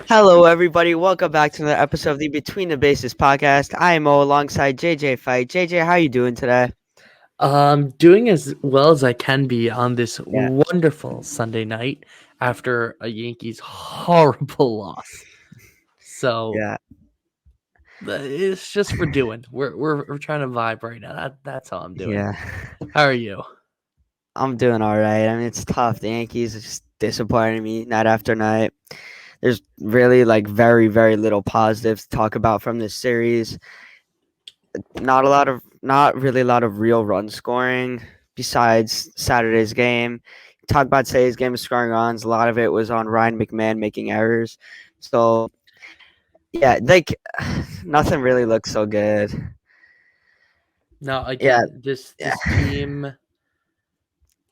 Hello, everybody. Welcome back to another episode of the Between the Bases podcast. I am Mo alongside JJ Fight. JJ, how you doing today? Doing as well as I can be on this Yeah, wonderful Sunday night after a Yankees horrible loss. So yeah, it's just for doing. We're trying to vibe right now. That's how I'm doing. yeah. How are you? I'm doing all right. I mean, it's tough. The Yankees are just disappointing me night after night. There's really very, very little positives to talk about from this series. Not really a lot of real run scoring besides Saturday's game. Talk about today's game of scoring runs. A lot of it was on Ryan McMahon making errors. So yeah, nothing really looks so good. Now Yeah, again, this yeah, this team,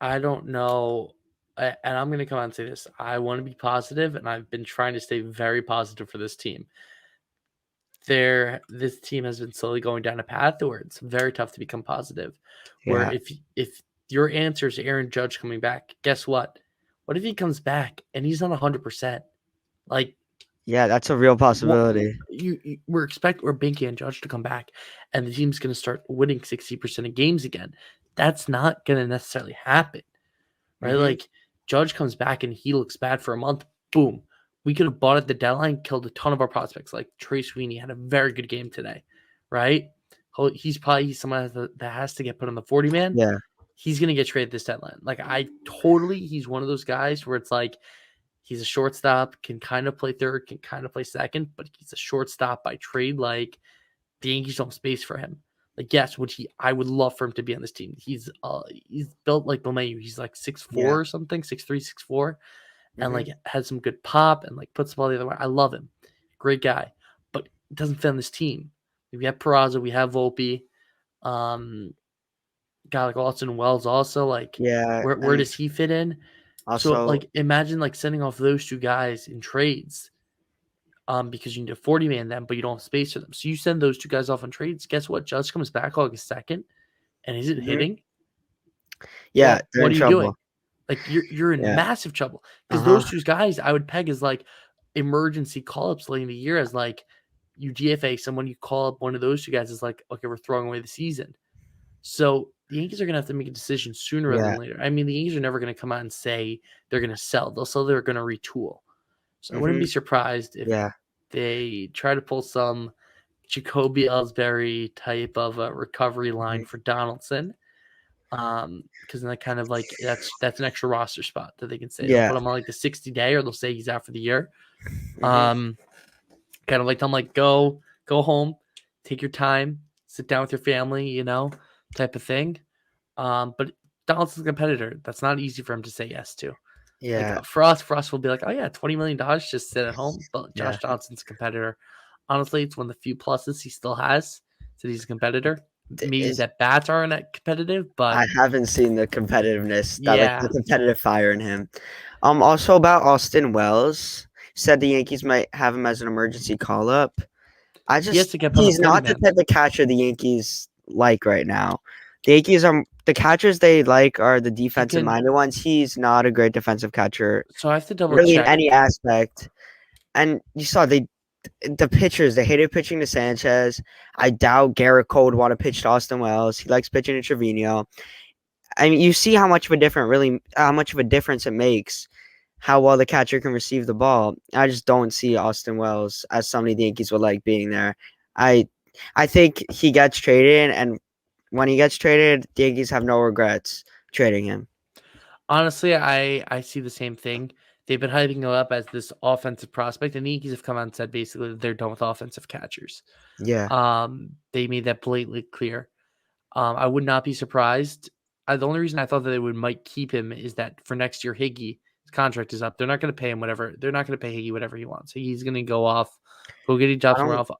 I don't know, and I'm gonna come out and say this. I want to be positive, and I've been trying to stay very positive for this team. This team has been slowly going down a path where it's very tough to become positive. Where yeah, if your answer is Aaron Judge coming back, guess what? What if he comes back and he's not 100%? Like yeah. That's a real what possibility. we're banking on Judge to come back, and the team's going to start winning 60% of games again. That's not going to necessarily happen, right? Hmm. Like Judge comes back and he looks bad for a month. Boom. We could have bought at the deadline, killed a ton of our prospects. Like Trey Sweeney had a very good game today, right? He's probably someone that has to get put on the 40 man. Yeah, He's going to get traded this deadline. Like he's one of those guys where it's like he's a shortstop, can kind of play third, can kind of play second, but he's a shortstop by trade. Like the Yankees don't have space for him. Like yes, I would love for him to be on this team. He's built like LeMayu. He's like 6'4" yeah. or something, 6'3", 6'4", and Hmm. like has some good pop and like puts the ball the other way. I love him. Great guy. But it doesn't fit on this team. We have Peraza, we have Volpe, um, guy like Austin Wells also. Like Yeah, where and does he fit in? So also, like imagine like sending off those two guys in trades. Because you need a 40 man then, but you don't have space for them. So you send those two guys off on trades. Guess what? Judge comes back August 2nd and isn't mhm, hitting. yeah, Well, they're what in are you doing? trouble. Like you're in Yeah, massive trouble uh because huh. those two guys I would peg as like emergency call ups late in the year as like you DFA someone, you call up one of those two guys is like, okay, we're throwing away the season. So the Yankees are gonna have to make a decision sooner rather Yeah, than later. I mean, the Yankees are never gonna come out and say they're gonna sell. They'll say they're gonna retool. So I wouldn't hmm, be surprised if yeah, they try to pull some Jacoby Ellsbury type of a recovery line hmm, for Donaldson. Because then that kind of like that's an extra roster spot that they can say they'll yeah, put him on like the 60-day or they'll say he's out for the year. hmm, Um, Kind of like tell him like go home, take your time, sit down with your family, type of thing. But Donaldson's a competitor. That's not easy for him to say yes to. Like yeah, for us, we'll be like, oh yeah, $20 million, just sit at home. But yeah. Josh Johnson's a competitor. Honestly, it's one of the few pluses he still has. So he's a competitor. Maybe Is that bats aren't that competitive, but I haven't seen the competitiveness that the yeah, competitive fire in him. Also about Austin Wells, said the Yankees might have him as an emergency call up. he has to get put on the He's 40 not the man. type of catcher the Yankees like right now. The Yankees are the catchers they like are the He defensive can. minded ones. He's not a great defensive catcher, So I have to double really in check. any aspect. And you saw the pitchers, they hated pitching to Sanchez. I doubt Garrett Cole would want to pitch to Austin Wells. He likes pitching to Trevino. I mean, you see how much of a difference it makes how well the catcher can receive the ball. I just don't see Austin Wells as somebody the Yankees would like being there. I I think he gets traded, and when he gets traded, the Yankees have no regrets trading him. Honestly, I see the same thing. They've been hyping him up as this offensive prospect, and the Yankees have come out and said basically that they're done with offensive catchers. Yeah, They made that blatantly clear. I would not be surprised. The only reason I thought that they would might keep him is that for next year, his contract is up. They're not going to pay him whatever. They're not going to pay Higgy whatever he wants. He's going to go get a job I somewhere don't else.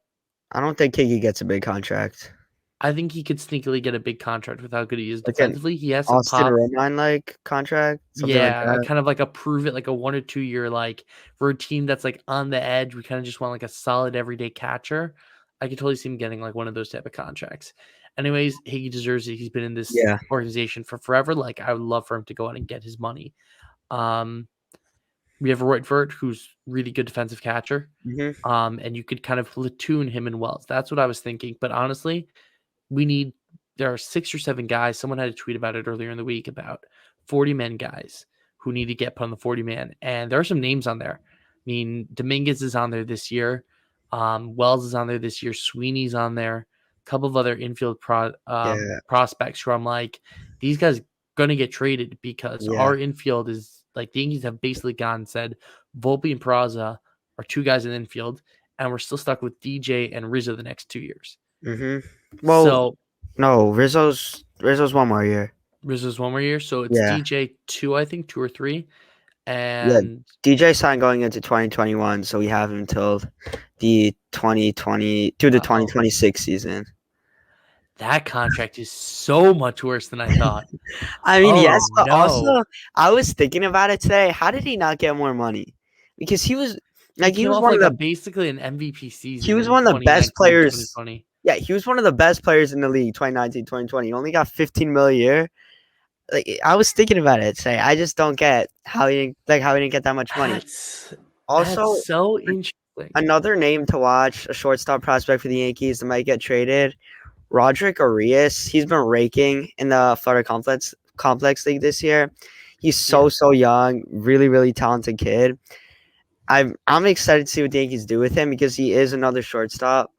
I don't think Higgy gets a big contract. I think he could sneakily get a big contract with how good he is Like an defensively. He has some Austin pop. Romine like contract, something like Yeah, that. kind of like a prove it, like a 1 or 2 year, like for a team that's like on the edge. We kind of just want like a solid everyday catcher. I could totally see him getting like one of those type of contracts. Anyways, he deserves it. He's been in this Yeah. organization for forever. Like I would love for him to go out and get his money. Um, We have Roitvert, who's really good defensive catcher. Hmm. And you could kind of platoon him and Wells. That's what I was thinking. But honestly, we need there are 6 or 7 guys. Someone had a tweet about it earlier in the week about 40 men guys who need to get put on the 40 man. And there are some names on there. I mean, Dominguez is on there this year. Wells is on there this year. Sweeney's on there. A couple of other infield Yeah, prospects who I'm like, these guys going to get traded because yeah. our infield is like the Yankees have basically gone and said Volpe and Peraza are 2 guys in the infield, and we're still stuck with DJ and Rizzo the next 2 years. Hmm. Well, So no, Rizzo's one more year. Rizzo's 1 more year. So it's Yeah, DJ 2, I think, 2 or 3. yeah. And DJ signed going into 2021, so we have him till the 2020 to the oh, 2026 season. that contract is so much worse than I thought. I mean, Oh, yes, but no. also I was thinking about it today. How did he not get more money? Because He he came was off one of like a the basically an MVP he season was in one of the best 2019 and players. 2020. Yeah, he was one of the best players in the league 2019, 2020. He only got 15 mil a year. Like I was thinking about it today. I just don't get how he didn't get that much money. Also, That's so interesting. another name to watch, a shortstop prospect for the Yankees that might get traded. Roderick Arias. He's been raking in the Florida Complex League this year. He's Yeah, so young, really really talented kid. I'm excited to see what the Yankees do with him because he is another shortstop,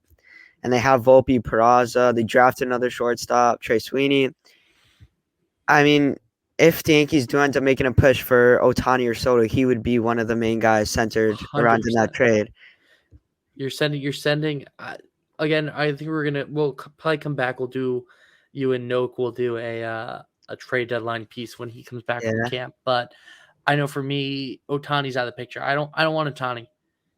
and they have Volpe, Peraza. They drafted another shortstop, Trey Sweeney. I mean, if the Yankees do end up making a push for Otani or Soto, he would be one of the main guys centered around in that 100%. trade. You're sending again, I think we'll probably come back. We'll do you and Noak will do a trade deadline piece when he comes back from Yeah, camp. But I know for me, Otani's out of the picture. I don't want Otani.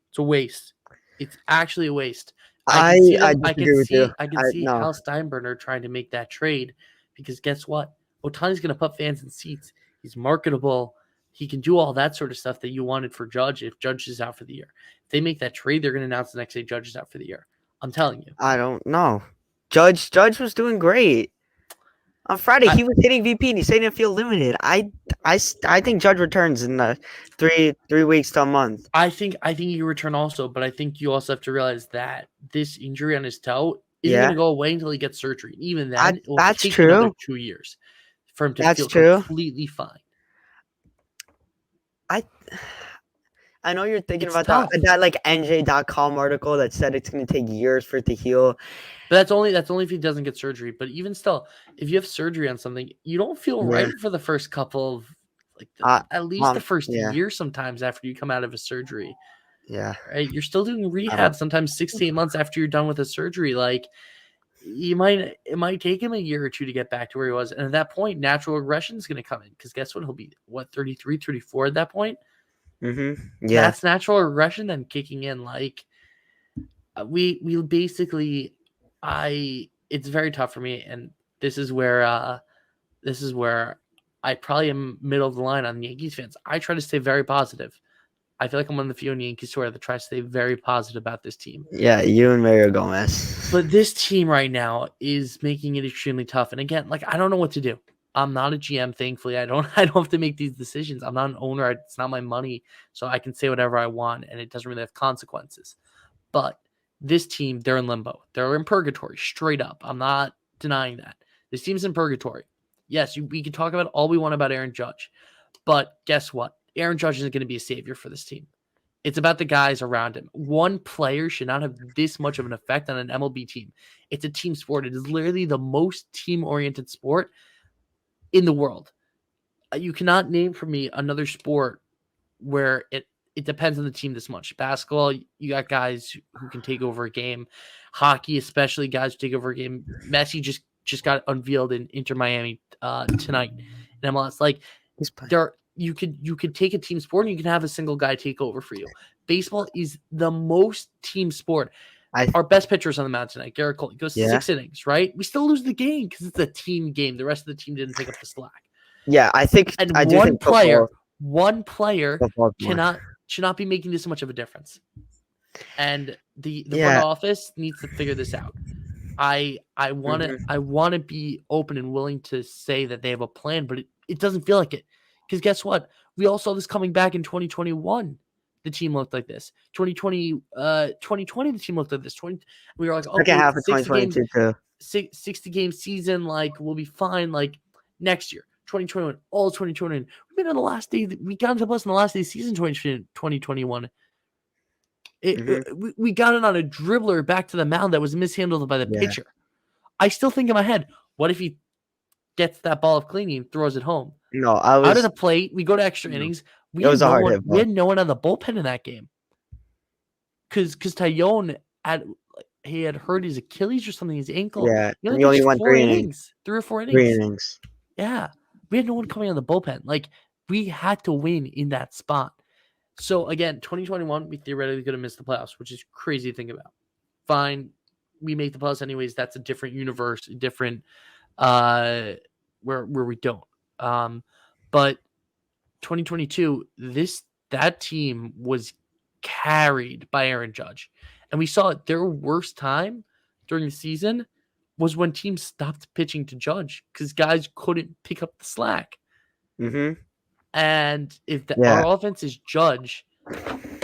It's a waste. It's actually a waste. I can see I them. I can disagree with you. see. I can I see no, Hal Steinbrenner trying to make that trade because guess what? Otani's going to put fans in seats. He's marketable. He can do all that sort of stuff that you wanted for Judge if Judge is out for the year. If they make that trade, they're going to announce the next day Judge is out for the year. I'm telling you. I don't know. Judge was doing great. On Friday, I, he was hitting VP and he said he didn't feel limited. I think Judge returns in the 3 weeks to a month. I think you return also, but I think you also have to realize that this injury on his toe isn't going Yeah, to go away until he gets surgery. Even then, it will that's take another true. 2 years for him to That's feel true. completely fine. I I know you're thinking It's about that tough. that like NJ.com article that said it's going to take years for it to heal. But that's only if he doesn't get surgery. But even still, if you have surgery on something, you don't feel Yeah. right for the first couple of Uh, at least the first yeah. year sometimes after you come out of a surgery. Yeah. Right? You're still doing I don't rehab sometimes 6 to 8 months after you're done with a surgery. Like it might take him a year or two to get back to where he was. And at that point, natural regression is going to come in because guess what? He'll be 33, 34 at that point. Yeah. That's natural regression then kicking in. Like we basically it's very tough for me, and this is where I probably am middle of the line on Yankees fans. I try to stay very positive. I feel like I'm one of the few in Yankees who that try to stay very positive about this team. Yeah, you and Mario Gomez. But this team right now is making it extremely tough. And again, like I don't know what to do. I'm not a GM, thankfully. I don't have to make these decisions. I'm not an owner. It's not my money. So I can say whatever I want and it doesn't really have consequences. But this team, they're in limbo. They're in purgatory, straight up. I'm not denying that. This team's in purgatory. Yes, we can talk about all we want about Aaron Judge. But guess what? Aaron Judge isn't going to be a savior for this team. It's about the guys around him. One player should not have this much of an effect on an MLB team. It's a team sport. It is literally the most team-oriented sport in the world. You cannot name for me another sport where it depends on the team this much. Basketball, you got guys who can take over a game. Hockey, especially guys who take over a game. Messi just got unveiled in Inter Miami tonight in MLS. Like He's playing. there you could take a team sport and you can have a single guy take over for you. Baseball is the most team sport. Our best pitcher is on the mound tonight, Garrett Cole. He goes Yeah. 6 innings, right? We still lose the game because it's a team game. The rest of the team didn't pick up the slack. Yeah, I do one think player football should not be making this much of a difference. And the Yeah. front office needs to figure this out. I want to be open and willing to say that they have a plan, but it doesn't feel like it. Because guess what? We all saw this coming back in 2021. The team looked like this. 2020, the team looked like this. We were like, Second okay, half of 2022 too. 60 game season, like we'll be fine. Like next year, 2021, all 2021. We made on the last day. We got into plus on the last day of season 2021. We got it on a dribbler back to the mound that was mishandled by the pitcher. I still think in my head, what if he gets that ball of cleaning and throws it home? No, Out of the plate, we go to extra innings. We had no one on the bullpen in that game. Because Tyone had hurt his Achilles or something, his ankle. Yeah, he only went 3 or 4 innings. 3 innings. Yeah, we had no one coming on the bullpen. Like we had to win in that spot. So again, 2021, we theoretically could have missed the playoffs, which is crazy to think about. Fine, we make the playoffs anyways. That's a different universe, different where we don't. But 2022, that team was carried by Aaron Judge, and we saw their worst time during the season was when teams stopped pitching to Judge because guys couldn't pick up the slack. And if our offense is Judge,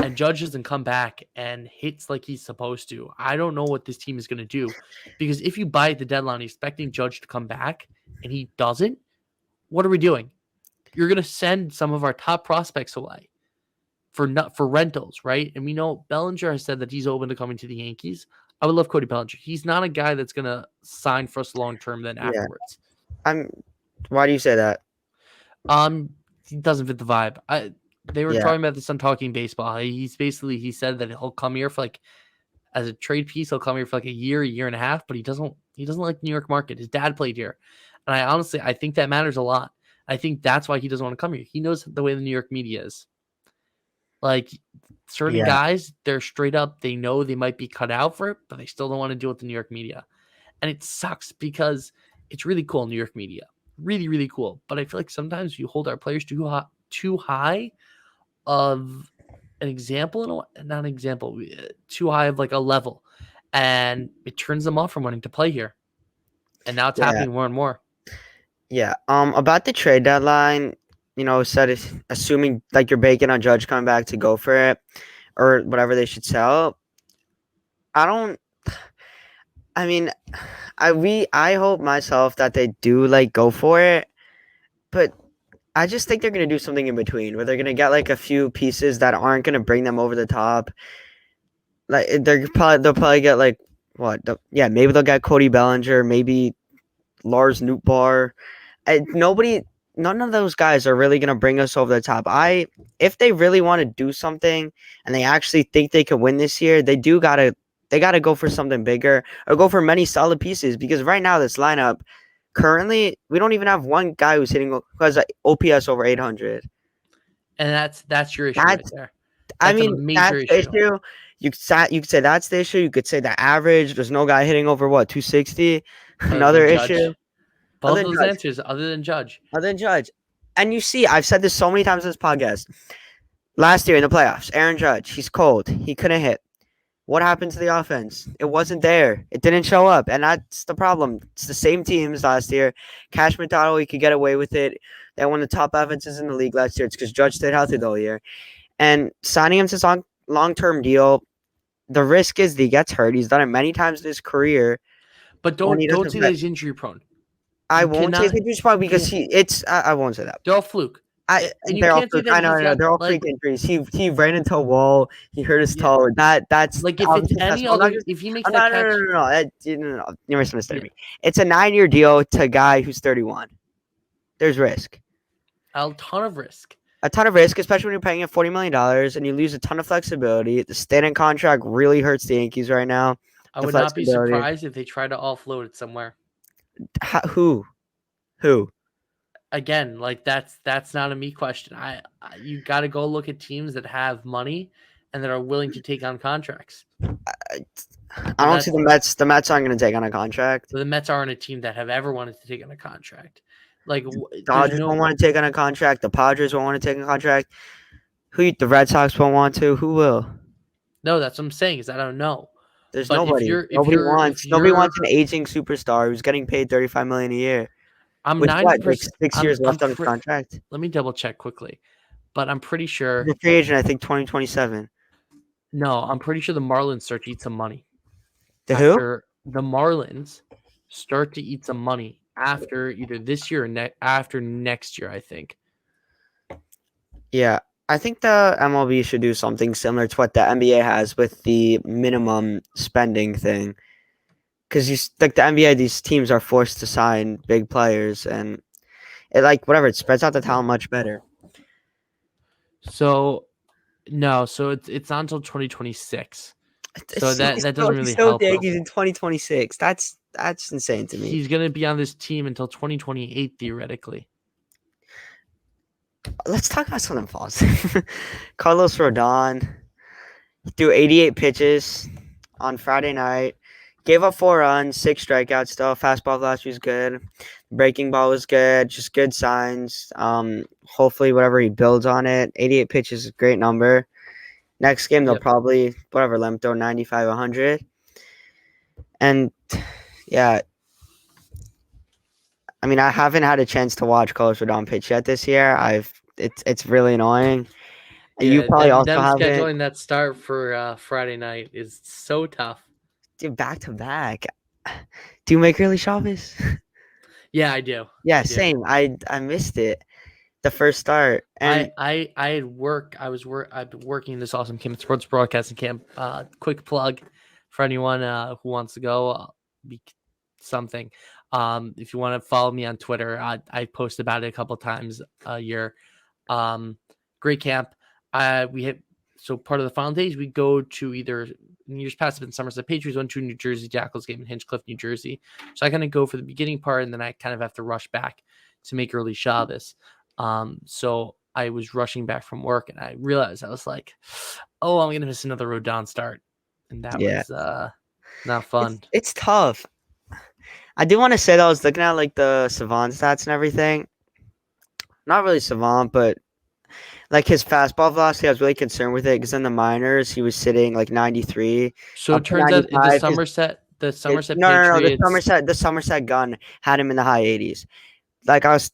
and Judge doesn't come back and hits like he's supposed to, I don't know what this team is going to do. Because if you buy at the deadline expecting Judge to come back and he doesn't, what are we doing? You're going to send some of our top prospects away for rentals, right? And we know Bellinger has said that he's open to coming to the Yankees. I would love Cody Bellinger. He's not a guy that's going to sign for us long term then afterwards. Why do you say that? He doesn't fit the vibe. They were talking about this on Talking Baseball. He said that he'll come here for like as a trade piece. He'll come here for like a year and a half, but he doesn't like New York market. His dad played here, and I think that matters a lot. I think that's why he doesn't want to come here. He knows the way the New York media is. Like certain guys, they're straight up. They know they might be cut out for it, but they still don't want to deal with the New York media, and it sucks because it's really cool New York media, really really cool. But I feel like sometimes you hold our players too high of an example, not an example, too high of like a level, and it turns them off from wanting to play here. And now it's happening more and more. Yeah. About the trade deadline, said assuming like you're banking on Judge coming back to go for it or whatever they should sell. I hope myself that they do like go for it, but I just think they're going to do something in between where they're going to get like a few pieces that aren't going to bring them over the top. Like they'll probably get like maybe they'll get Cody Bellinger, maybe Lars Nootbaar. None of those guys are really going to bring us over the top. If they really want to do something and they actually think they could win this year, they got to go for something bigger or go for many solid pieces because right now this lineup, currently, we don't even have one guy who has an OPS over 800. And that's your issue right there. That's a major issue. You could say that's the issue. You could say the average. There's no guy hitting over 260. Another issue. Both of those answers, other than Judge. And you see, I've said this so many times in this podcast. Last year in the playoffs, Aaron Judge, he's cold. He couldn't hit. What happened to the offense? It wasn't there. It didn't show up. And that's the problem. It's the same teams last year. Cash Matado, he could get away with it. They won the top offenses in the league last year. It's because Judge stayed healthy the whole year. And signing him to a long-term deal, the risk is that he gets hurt. He's done it many times in his career. But don't say that he's injury prone. I won't say he's injury prone because I won't say that. They're all fluke. They're all fluke. I know. They're all freak injuries. He ran into a wall. He hurt his toe. That's like if it's any other. If he makes that catch, no. You're misunderstanding me. It's a 9-year deal to a guy who's 31. There's risk. A ton of risk, especially when you're paying him $40 million and you lose a ton of flexibility. The stand-in contract really hurts the Yankees right now. I would not be surprised if they try to offload it somewhere. Who? Again, like that's not a me question. You got to go look at teams that have money and that are willing to take on contracts. I don't see the Mets. The Mets aren't going to take on a contract. The Mets aren't a team that have ever wanted to take on a contract. Like Dodgers won't want to take on a contract. The Padres won't want to take on a contract. The Red Sox won't want to. Who will? No, that's what I'm saying. Is I don't know. There's nobody. Nobody wants an aging superstar who's getting paid $35 million a year. I'm 90%. 6 years left on his contract. Let me double check quickly. but I'm pretty sure. The free agent, I think 2027. No, I'm pretty sure the Marlins start to eat some money The who? after the Marlins start to eat some money after either this year or after next year. I think. Yeah. I think the MLB should do something similar to what the NBA has with the minimum spending thing. Because like the NBA, these teams are forced to sign big players, and it like whatever it spreads out the talent much better. So no, so it's not until 2026. So It's, that doesn't he's really still with help the though. Yankees in 2026. That's insane to me. He's gonna be on this team until 2028 theoretically. Let's talk about something positive. Carlos Rodon threw 88 pitches on Friday night. Gave up 4 runs, 6 strikeouts. Still, fastball velocity was good. Breaking ball was good. Just good signs. Hopefully, whatever he builds on it. 88 pitches is a great number. Next game, they'll Yep. probably whatever let him throw 95, 100. And yeah, I mean, I haven't had a chance to watch Carlos Rodon pitch yet this year. It's really annoying. You Yeah, probably also them haven't. scheduling that start for Friday night is so tough. Dude, back to back. Do you make early Shabbos? Yeah, I do. Yeah, I do. same. I missed it. The first start. And I had work. I've been working this awesome camp, sports broadcasting camp. Quick plug for anyone who wants to go. Be something. If you want to follow me on Twitter, I post about it a couple times a year. Great camp. We hit so part of the final days we go to either years past have been Somerset Patriots, went to New Jersey Jackals game in Hinchcliffe, New Jersey. So I kind of go for the beginning part, and then I kind of have to rush back to make early Shabbos. So I was rushing back from work, and I realized I was like, "Oh, I'm gonna miss another Rodon start," and that yeah, was not fun. it's tough. I do want to say that I was looking at like the Savant stats and everything. Not really Savant, but like his fastball velocity, I was really concerned with it because in the minors he was sitting like 93 So up it to turns out 95. The Somerset No. Patriots. The Somerset gun had him in the high 80s. Like I was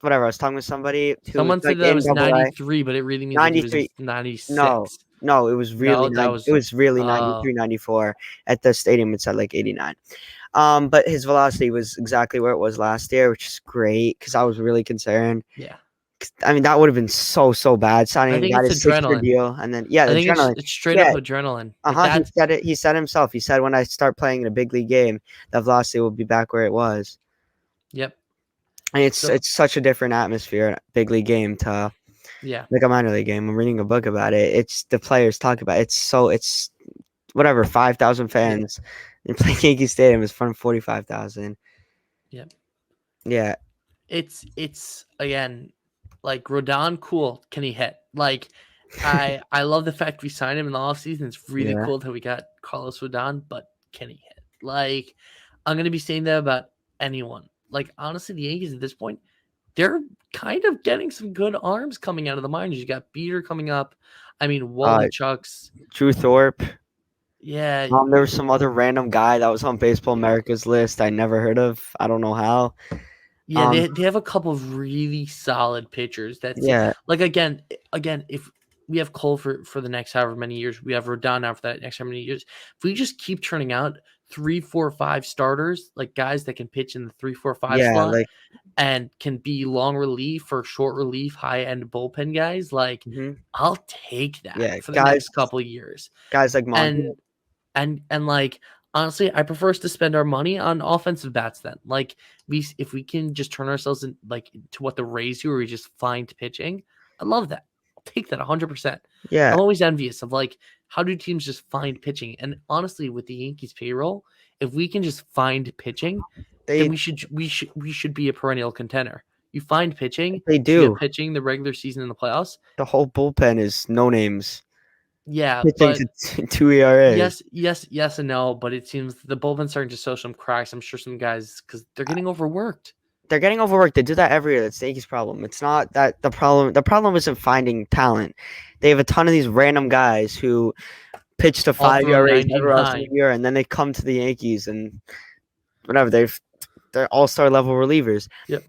whatever. I was talking with somebody who was Someone like said that in was Double A. 93, but it really means that he was 93. No, 96. no, it was really No, that it was was really uh 93, 94 at the stadium. It's at like 89. But his velocity was exactly where it was last year, which is great because I was really concerned. yeah. I mean, that would have been so bad I signing a think guy it's to 6 year adrenaline. deal, and then yeah, I the think adrenaline. it's straight up Yeah, adrenaline. uh Like huh. He that. said it. He said himself. He said when I start playing in a big league game, the velocity will be back where it was. Yep. And So it's such a different atmosphere, in a big league game to yeah. like a minor league game. I'm reading a book about it. It's the players talk about it. It's whatever 5,000 Yeah. fans and playing Yankee Stadium is fun 45,000. Yep. Yeah, It's again like Rodon, cool. Can he hit? Like I love the fact we signed him in the offseason. It's really yeah. cool that we got Carlos Rodon, but can he hit? Like I'm gonna be saying that about anyone. Like honestly, the Yankees at this point, they're kind of getting some good arms coming out of the minors. You got Beater coming up. I mean, Uh, Chucks. Drew Thorpe. Yeah, There was some other random guy that was on Baseball America's list I never heard of. I don't know how. yeah, Um, they have a couple of really solid pitchers. That's it. yeah, Like again, if we have Cole for the next however many years, we have Rodon now for that next however many years. If we just keep turning out 3, 4, 5 starters, like guys that can pitch in the 3, 4, 5 yeah, slot like and can be long relief or short relief, high end bullpen guys, like mhm, I'll take that yeah, for the next couple of years. guys like Monty. And and like honestly, I prefer us to spend our money on offensive bats then. Like if we can just turn ourselves in like to what the Rays do, where we just find pitching, I love that. I'll take that 100%. Yeah, I'm always envious of like how do teams just find pitching? And honestly, with the Yankees payroll, if we can just find pitching, then they we should be a perennial contender. You find pitching, they you get do. pitching the regular season in the playoffs. The whole bullpen is no names Yeah, pitching but to two ERAs. yes, and no. But it seems the bullpen's starting to show some cracks. I'm sure some guys because they're getting overworked. They're getting overworked. They do that every year. That's the Yankees' problem. It's not that the problem. The problem isn't finding talent. They have a ton of these random guys who pitch to All five throw ERAs everywhere else in the 99. year, and then they come to the Yankees and whatever. They're all-star level relievers. Yep.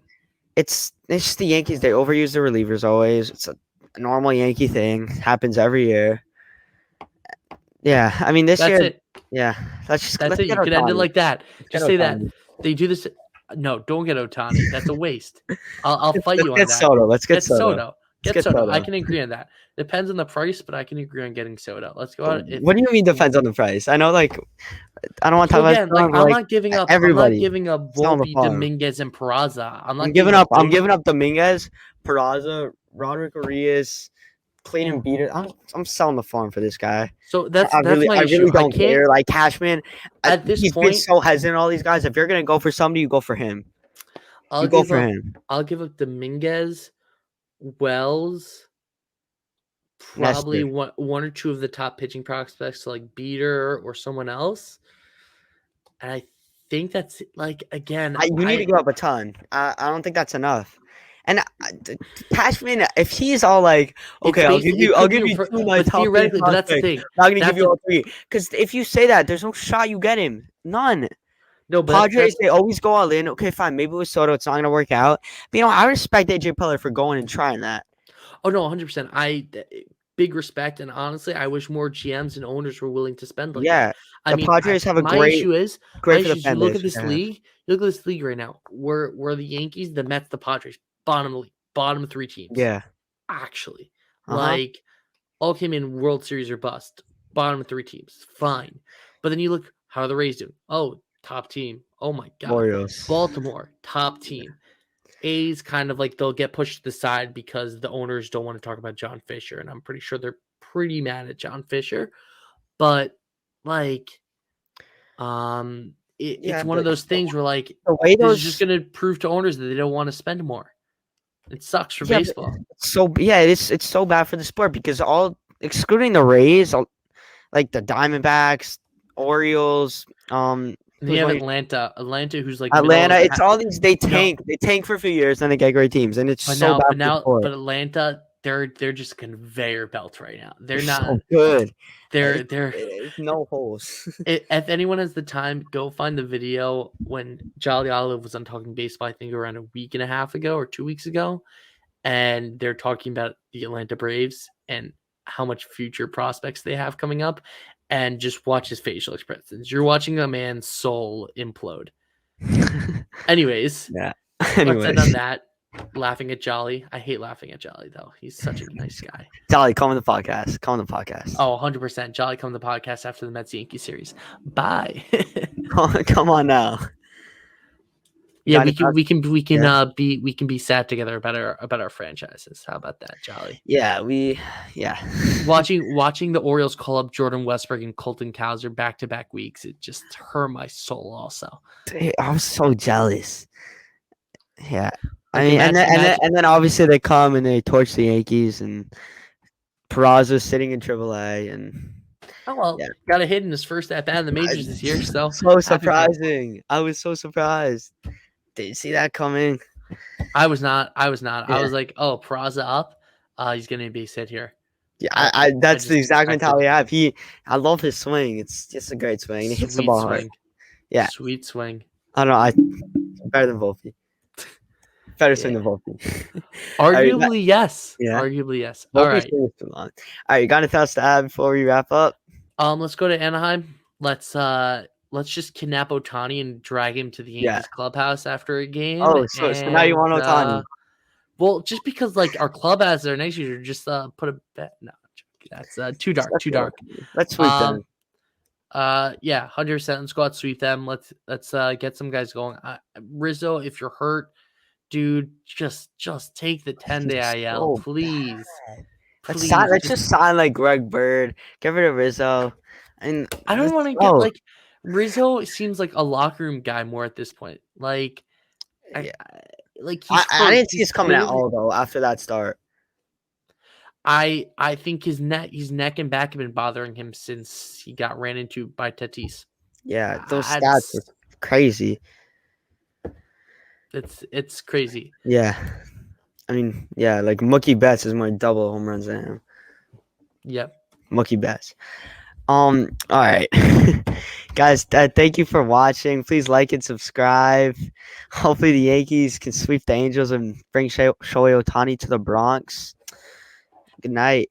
it's just the Yankees. They overuse the relievers always. It's a normal Yankee thing. Happens every year. Yeah, I mean this That's year. it. Yeah, That's let's it. get You could end it Otani. like that. Let's get Just say that Otani. they do this. No, don't get Otani. That's a waste. I'll fight Let's you on get that. Soto. Let's get Get Soto. Soto. Let's Get get Soto. I Soto. can agree on that. Depends on the price, but I can agree on getting Soto. Let's go out. If What do you mean depends on the price? I know, like, I don't want to so talk about again, like Soto, but like I'm not everybody giving up selling the Volpe, farm. Dominguez, and Peraza. I'm not giving up I'm those. giving up Dominguez, Peraza, Roderick Arias, Clayton Beater. I'm selling the farm for this guy. So that's my I issue. really I don't can't care. Like Cashman, at this he's been point. so hesitant. All these guys. If you're gonna go for somebody, you go for him. I'll You go give for up. him. I'll give up Dominguez, Wells, probably Nestor. one or two of the top pitching prospects, like Beater or someone else. And I think that's like again. You need to give up a ton. I don't think that's enough. And Cashman, if he's all like, It's okay, based. It I'll could be, give you two of my but top three theoretically, but that's the prospects. thing. I'm not gonna give That's you all three. Because if you say that, there's no shot you get him. None. no, but Padres, they always go all in. Okay, fine. Maybe with Soto, it's not gonna work out. But I respect AJ Preller for going and trying that. oh no, 100%. Big respect, and honestly, I wish more GMs and owners were willing to spend like that. Yeah, I the mean, Padres have a my great, issue is great for the fan you look base. at this league. You look at this league right now. We're the Yankees, the Mets, the Padres, bottom of the league, bottom three teams. Yeah. Actually, Uh-huh. like all came in World Series or bust. Bottom of three teams, fine. But then you look, how are the Rays doing? Oh, top team. Oh my God, Orioles. Baltimore, top team. A's kind of like they'll get pushed to the side because the owners don't want to talk about John Fisher, and I'm pretty sure they're pretty mad at John Fisher. But like, it's one of those things where like the way this is just going to prove to owners that they don't want to spend more. It sucks for baseball. It's so bad for the sport because all excluding the Rays, like the Diamondbacks, Orioles, And you have Atlanta, who's like Atlanta. It's all these. They tank for a few years, then they get great teams, and it's so bad for the sport. But Atlanta, they're just conveyor belt right now. They're not so good. They're no holes. If anyone has the time, go find the video when Jolly Olive was on Talking Baseball. I think around a week and a half ago or 2 weeks ago, and they're talking about the Atlanta Braves and how much future prospects they have coming up. And just watch his facial expressions. You're watching a man's soul implode. Anyways, yeah. Let's end on that. Laughing at Jolly. I hate laughing at Jolly, though. He's such a nice guy. Jolly, come on the podcast. Come on the podcast. Oh, 100%. Jolly, come on the podcast after the Mets Yankee series. Bye. Come on now. Yeah, we can be sad together about our franchises. How about that, Jolly? Yeah, watching the Orioles call up Jordan Westbrook and Colton Cowser back-to-back weeks, it just hurt my soul. Also, I was so jealous. Yeah, like, I mean, and then obviously they come and they torch the Yankees, and Peraza sitting in AAA, and got a hit in his first at bat in the majors this year. So surprising! I was so surprised. Did you see that coming? I was not. Yeah. I was like, oh, Peraza up. He's getting a base hit here. Yeah, that's the exact mentality I have. I love his swing. It's just a great swing. He hits the ball hard. Yeah, sweet swing. I don't know. Better than Volpe. Better swing than Volpe. Arguably, yes. Yeah. Arguably, yes. All right. Too long. All right, you got anything else to add before we wrap up? Let's go to Anaheim. Let's just kidnap Otani and drag him to the Yankees clubhouse after a game. Oh, so now you want Otani? Well, just because like our clubhouse there next year, just put a bet. No, that's too dark. Too dark. Let's sweep them. 100%. Let's go out sweep them. Let's get some guys going. Rizzo, if you're hurt, dude, just take the 10-day IL, please. Let's just sign like Greg Bird. Get rid of Rizzo. And I don't want to get like Rizzo seems like a locker room guy more at this point. Like, I didn't see he's coming at all though after that start. I think his neck and back have been bothering him since he got ran into by Tatis. Yeah, those stats are crazy. It's crazy. Yeah. I mean, yeah, like Mookie Betts is more double home runs than him. Yep. Mookie Betts. All right. Guys, thank you for watching. Please like and subscribe. Hopefully, the Yankees can sweep the Angels and bring Shohei Ohtani to the Bronx. Good night.